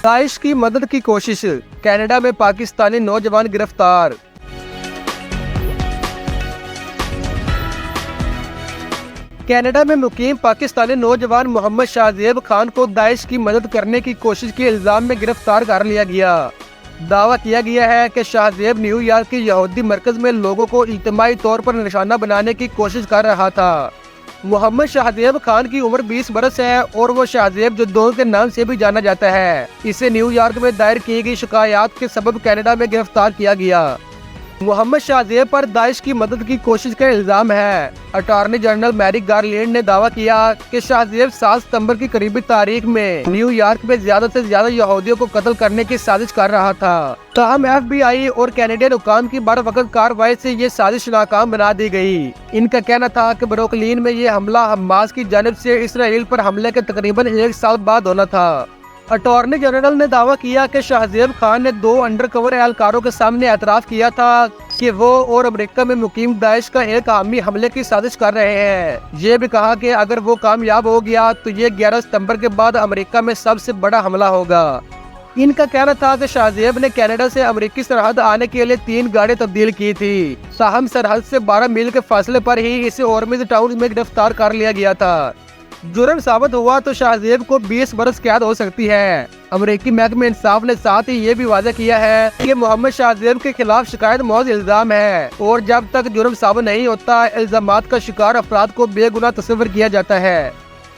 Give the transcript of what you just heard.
Daesh की मदद की कोशिश, कनाडा में पाकिस्तानी नौजवान गिरफ्तार। कनाडा में मुकीम पाकिस्तानी नौजवान मोहम्मद शाहजेब खान को दाइश की मदद करने की कोशिश के इल्जाम में गिरफ्तार कर लिया गया। दावा किया गया है कि शाहजेब न्यूयॉर्क के यहूदी मरकज में लोगों को इज्तिमाई तौर पर निशाना बनाने की कोशिश कर रहा था। मोहम्मद शाहजेब खान की उम्र 20 बरस है और वो शाहजेब जद्दों के नाम से भी जाना जाता है। इसे न्यूयॉर्क में दायर की गई शिकायत के सबब कनाडा में गिरफ्तार किया गया। मोहम्मद शाहजेब पर दाइश की मदद की कोशिश का इल्जाम है। अटॉर्नी जनरल मैरिक गारलैंड ने दावा किया कि शाहजेब 7 सितंबर की करीबी तारीख में न्यूयॉर्क में ज्यादा से ज्यादा यहूदियों को कत्ल करने की साजिश कर रहा था। ताहम FBI और कैनेडियन हुकाम की बर वक्त कार्रवाई से ये साजिश नाकाम बना दी गई। इनका कहना था कि ब्रुकलिन में ये हमला हमास की जानिब से इसराइल पर हमले के तकरीबन 1 साल बाद होना था। अटॉर्नी जनरल ने दावा किया कि शाहजेब खान ने 2 अंडरकवर एहलकारों के सामने एतराफ़ किया था कि वो और अमेरिका में मुकीम दाइश का एक आर्मी हमले की साजिश कर रहे हैं। ये भी कहा कि अगर वो कामयाब हो गया तो ये 11 सितंबर के बाद अमेरिका में सबसे बड़ा हमला होगा। इनका कहना था कि शाहजेब ने कनाडा से अमेरिकी सरहद आने के लिए 3 गाड़ी तब्दील की थी। ताहम सरहद से 12 मील के फासले पर ही इसे हॉर्मुज़ टाउन में गिरफ्तार कर लिया गया था। जुर्म साबित हुआ तो शाहजेब को 20 बरस कैद हो सकती है। अमेरिकी महकमे इंसाफ ने साथ ही ये भी वादा किया है कि मोहम्मद शाहजेब के खिलाफ शिकायत मौत इल्जाम है और जब तक जुर्म साबित नहीं होता इल्जामात का शिकार अफराद को बेगुनाह तस्वीर किया जाता है।